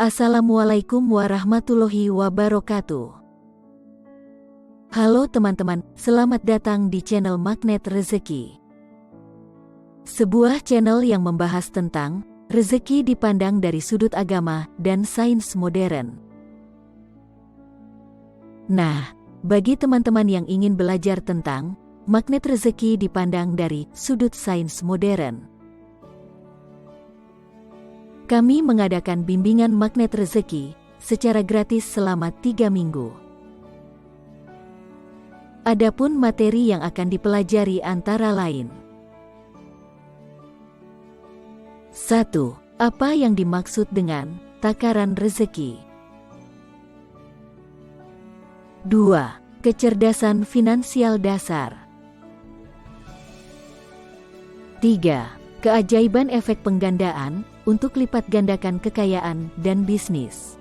Assalamualaikum warahmatullahi wabarakatuh. Halo teman-teman, selamat datang di channel Magnet Rezeki. Sebuah channel yang membahas tentang rezeki dipandang dari sudut agama dan sains modern. Nah, bagi teman-teman yang ingin belajar tentang magnet rezeki dipandang dari sudut sains modern, kami mengadakan bimbingan magnet rezeki secara gratis selama 3 minggu. Adapun materi yang akan dipelajari antara lain: 1. Apa yang dimaksud dengan takaran rezeki? 2. Kecerdasan finansial dasar. 3. Keajaiban efek penggandaan untuk lipat gandakan kekayaan dan bisnis.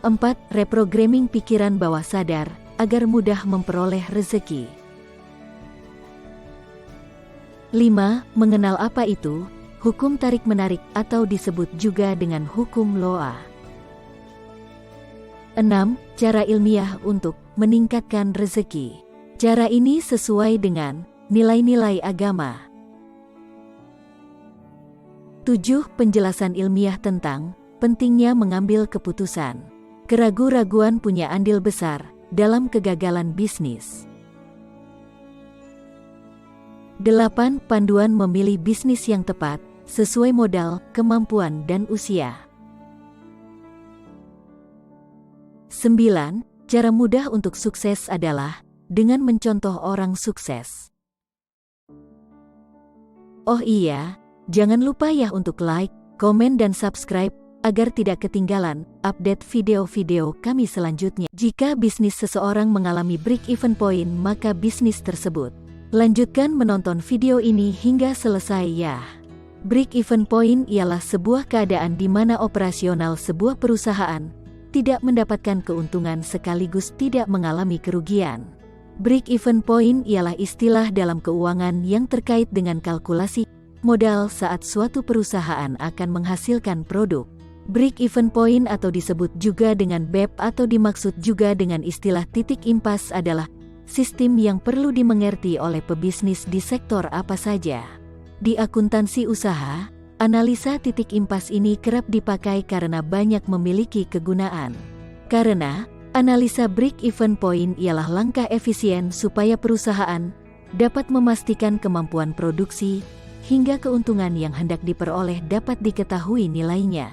4. Reprogramming pikiran bawah sadar agar mudah memperoleh rezeki. 5. Mengenal apa itu hukum tarik-menarik atau disebut juga dengan hukum Loa. 6. Cara ilmiah untuk meningkatkan rezeki. Cara ini sesuai dengan nilai-nilai agama. 7. Penjelasan ilmiah tentang pentingnya mengambil keputusan. Keraguan-raguan punya andil besar dalam kegagalan bisnis. 8. Panduan memilih bisnis yang tepat sesuai modal, kemampuan, dan usia. 9. Cara mudah untuk sukses adalah dengan mencontoh orang sukses. Oh iya, jangan lupa ya untuk like, komen, dan subscribe agar tidak ketinggalan update video-video kami selanjutnya. Jika bisnis seseorang mengalami break-even point, maka bisnis tersebut. Lanjutkan menonton video ini hingga selesai ya. Break-even point ialah sebuah keadaan di mana operasional sebuah perusahaan tidak mendapatkan keuntungan sekaligus tidak mengalami kerugian. Break-even point ialah istilah dalam keuangan yang terkait dengan kalkulasi modal saat suatu perusahaan akan menghasilkan produk. Break-even point atau disebut juga dengan BEP atau dimaksud juga dengan istilah titik impas adalah sistem yang perlu dimengerti oleh pebisnis di sektor apa saja. Di akuntansi usaha, analisa titik impas ini kerap dipakai karena banyak memiliki kegunaan. Karena analisa break-even point ialah langkah efisien supaya perusahaan dapat memastikan kemampuan produksi hingga keuntungan yang hendak diperoleh dapat diketahui nilainya.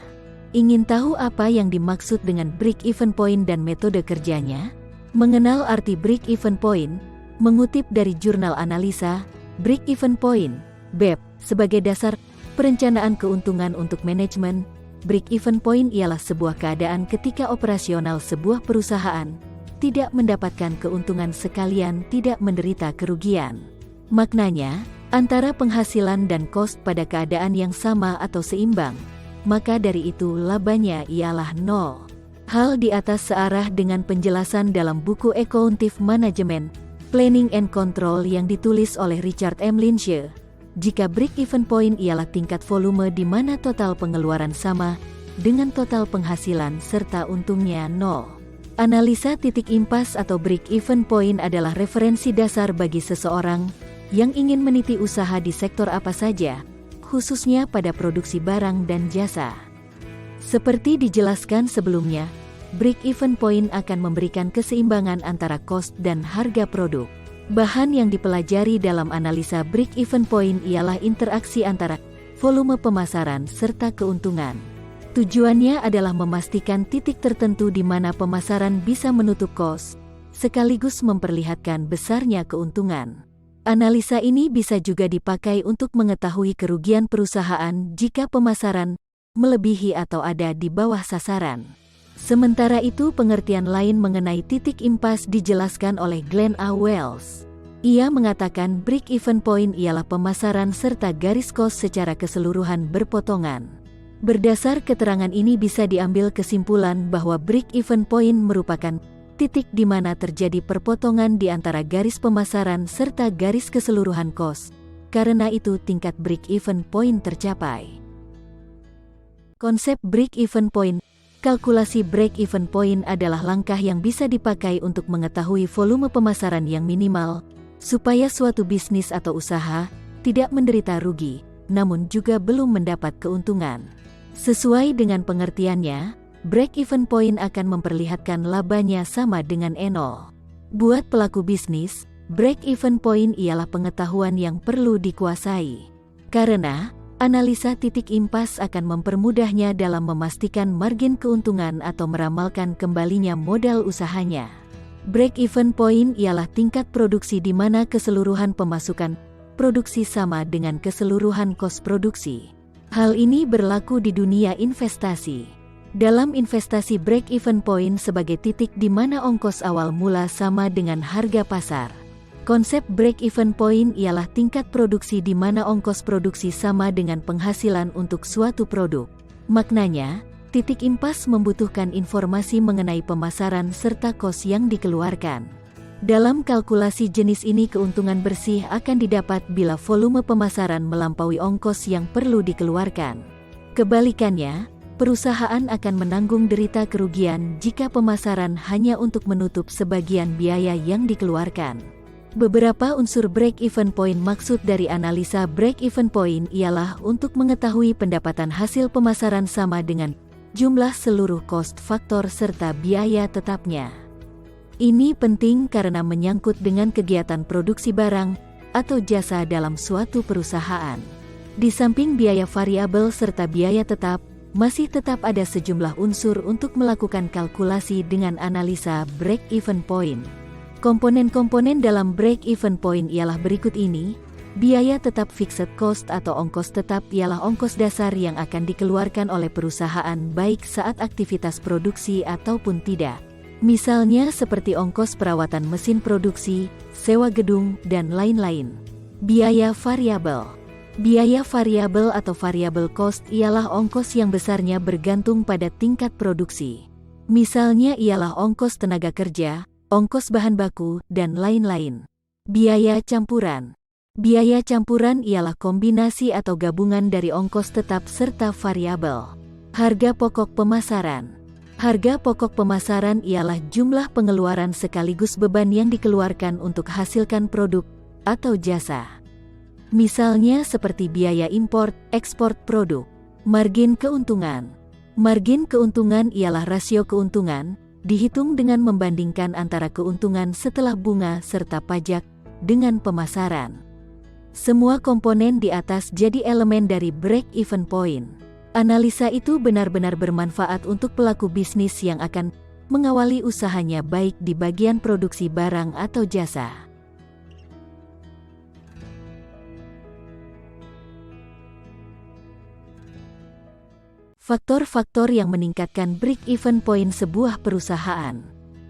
Ingin tahu apa yang dimaksud dengan break-even point dan metode kerjanya? Mengenal arti break-even point, mengutip dari jurnal analisa, break-even point, BEP, sebagai dasar perencanaan keuntungan untuk manajemen. Break-even point ialah sebuah keadaan ketika operasional sebuah perusahaan tidak mendapatkan keuntungan sekalian tidak menderita kerugian. Maknanya, antara penghasilan dan cost pada keadaan yang sama atau seimbang, maka dari itu labanya ialah nol. Hal di atas searah dengan penjelasan dalam buku Accounting Management, Planning and Control yang ditulis oleh Richard M. Lynch. Jika break-even point ialah tingkat volume di mana total pengeluaran sama dengan total penghasilan serta untungnya nol. Analisa titik impas atau break-even point adalah referensi dasar bagi seseorang yang ingin meniti usaha di sektor apa saja, khususnya pada produksi barang dan jasa. Seperti dijelaskan sebelumnya, break-even point akan memberikan keseimbangan antara cost dan harga produk. Bahan yang dipelajari dalam analisa break-even point ialah interaksi antara volume pemasaran serta keuntungan. Tujuannya adalah memastikan titik tertentu di mana pemasaran bisa menutup cost, sekaligus memperlihatkan besarnya keuntungan. Analisa ini bisa juga dipakai untuk mengetahui kerugian perusahaan jika pemasaran melebihi atau ada di bawah sasaran. Sementara itu, pengertian lain mengenai titik impas dijelaskan oleh Glenn A. Wells. Ia mengatakan break-even point ialah pemasaran serta garis cost secara keseluruhan berpotongan. Berdasar keterangan ini bisa diambil kesimpulan bahwa break-even point merupakan titik di mana terjadi perpotongan di antara garis pemasaran serta garis keseluruhan cost. Karena itu tingkat break-even point tercapai. Konsep break-even point. Kalkulasi break-even point adalah langkah yang bisa dipakai untuk mengetahui volume pemasaran yang minimal, supaya suatu bisnis atau usaha tidak menderita rugi, namun juga belum mendapat keuntungan. Sesuai dengan pengertiannya, break-even point akan memperlihatkan labanya sama dengan 0. Buat pelaku bisnis, break-even point ialah pengetahuan yang perlu dikuasai. Karena analisa titik impas akan mempermudahnya dalam memastikan margin keuntungan atau meramalkan kembalinya modal usahanya. Break-even point ialah tingkat produksi di mana keseluruhan pemasukan produksi sama dengan keseluruhan kos produksi. Hal ini berlaku di dunia investasi. Dalam investasi, break-even point sebagai titik di mana ongkos awal mula sama dengan harga pasar. Konsep break-even point ialah tingkat produksi di mana ongkos produksi sama dengan penghasilan untuk suatu produk. Maknanya, titik impas membutuhkan informasi mengenai pemasaran serta kos yang dikeluarkan. Dalam kalkulasi jenis ini, keuntungan bersih akan didapat bila volume pemasaran melampaui ongkos yang perlu dikeluarkan. Kebalikannya, perusahaan akan menanggung derita kerugian jika pemasaran hanya untuk menutup sebagian biaya yang dikeluarkan. Beberapa unsur break-even point. Maksud dari analisa break-even point ialah untuk mengetahui pendapatan hasil pemasaran sama dengan jumlah seluruh cost faktor serta biaya tetapnya. Ini penting karena menyangkut dengan kegiatan produksi barang atau jasa dalam suatu perusahaan. Di samping biaya variabel serta biaya tetap, masih tetap ada sejumlah unsur untuk melakukan kalkulasi dengan analisa break-even point. Komponen-komponen dalam break-even point ialah berikut ini. Biaya tetap fixed cost atau ongkos tetap ialah ongkos dasar yang akan dikeluarkan oleh perusahaan baik saat aktivitas produksi ataupun tidak. Misalnya seperti ongkos perawatan mesin produksi, sewa gedung, dan lain-lain. Biaya variabel. Biaya variabel atau variable cost ialah ongkos yang besarnya bergantung pada tingkat produksi. Misalnya ialah ongkos tenaga kerja, ongkos bahan baku, dan lain-lain. Biaya campuran. Biaya campuran ialah kombinasi atau gabungan dari ongkos tetap serta variabel. Harga pokok pemasaran. Harga pokok pemasaran ialah jumlah pengeluaran sekaligus beban yang dikeluarkan untuk hasilkan produk atau jasa. Misalnya seperti biaya import, ekspor produk. Margin keuntungan. Margin keuntungan ialah rasio keuntungan, dihitung dengan membandingkan antara keuntungan setelah bunga serta pajak dengan pemasaran. Semua komponen di atas jadi elemen dari break-even point. Analisa itu benar-benar bermanfaat untuk pelaku bisnis yang akan mengawali usahanya baik di bagian produksi barang atau jasa. Faktor-faktor yang meningkatkan break-even point sebuah perusahaan.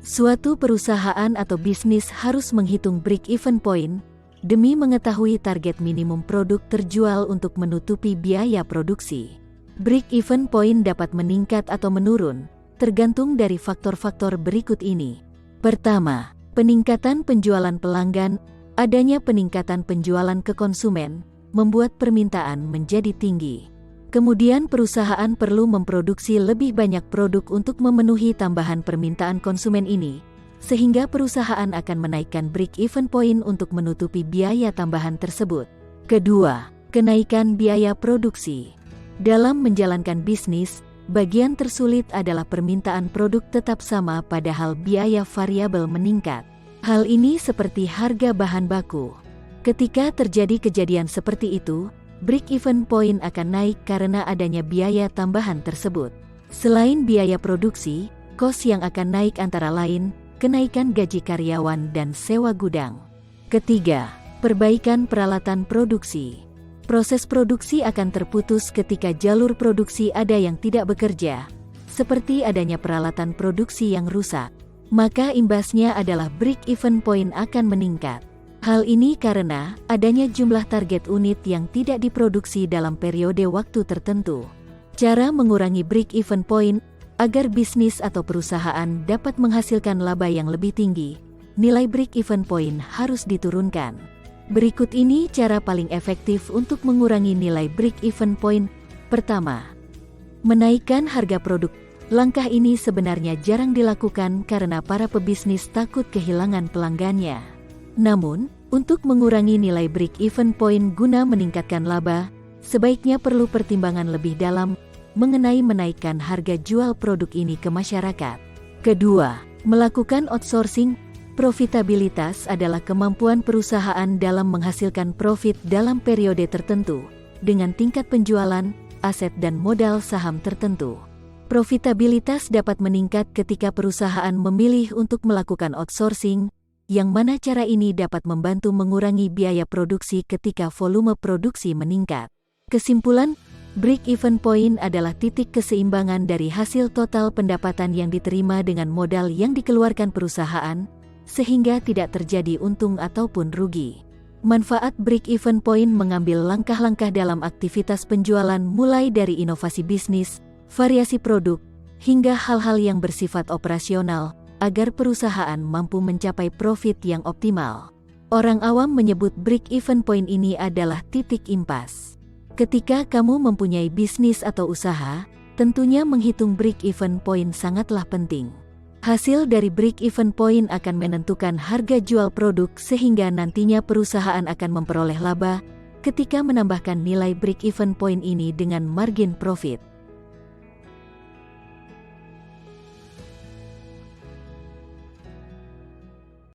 Suatu perusahaan atau bisnis harus menghitung break-even point demi mengetahui target minimum produk terjual untuk menutupi biaya produksi. Break-even point dapat meningkat atau menurun, tergantung dari faktor-faktor berikut ini. Pertama, peningkatan penjualan pelanggan. Adanya peningkatan penjualan ke konsumen, membuat permintaan menjadi tinggi. Kemudian perusahaan perlu memproduksi lebih banyak produk untuk memenuhi tambahan permintaan konsumen ini, sehingga perusahaan akan menaikkan break-even point untuk menutupi biaya tambahan tersebut. Kedua, kenaikan biaya produksi. Dalam menjalankan bisnis, bagian tersulit adalah permintaan produk tetap sama padahal biaya variabel meningkat. Hal ini seperti harga bahan baku. Ketika terjadi kejadian seperti itu, break-even point akan naik karena adanya biaya tambahan tersebut. Selain biaya produksi, kos yang akan naik antara lain, kenaikan gaji karyawan dan sewa gudang. Ketiga, perbaikan peralatan produksi. Proses produksi akan terputus ketika jalur produksi ada yang tidak bekerja, seperti adanya peralatan produksi yang rusak. Maka imbasnya adalah break-even point akan meningkat. Hal ini karena adanya jumlah target unit yang tidak diproduksi dalam periode waktu tertentu. Cara mengurangi break-even point agar bisnis atau perusahaan dapat menghasilkan laba yang lebih tinggi, nilai break-even point harus diturunkan. Berikut ini cara paling efektif untuk mengurangi nilai break-even point. Pertama, Menaikkan harga produk. Langkah ini sebenarnya jarang dilakukan karena para pebisnis takut kehilangan pelanggannya. Namun, untuk mengurangi nilai break-even point guna meningkatkan laba, sebaiknya perlu pertimbangan lebih dalam mengenai menaikkan harga jual produk ini ke masyarakat. Kedua, melakukan outsourcing. Profitabilitas adalah kemampuan perusahaan dalam menghasilkan profit dalam periode tertentu, dengan tingkat penjualan, aset dan modal saham tertentu. Profitabilitas dapat meningkat ketika perusahaan memilih untuk melakukan outsourcing, yang mana cara ini dapat membantu mengurangi biaya produksi ketika volume produksi meningkat. Kesimpulan, break-even point adalah titik keseimbangan dari hasil total pendapatan yang diterima dengan modal yang dikeluarkan perusahaan, sehingga tidak terjadi untung ataupun rugi. Manfaat break-even point mengambil langkah-langkah dalam aktivitas penjualan mulai dari inovasi bisnis, variasi produk, hingga hal-hal yang bersifat operasional, agar perusahaan mampu mencapai profit yang optimal. Orang awam menyebut break-even point ini adalah titik impas. Ketika kamu mempunyai bisnis atau usaha, tentunya menghitung break-even point sangatlah penting. Hasil dari break-even point akan menentukan harga jual produk sehingga nantinya perusahaan akan memperoleh laba ketika menambahkan nilai break-even point ini dengan margin profit.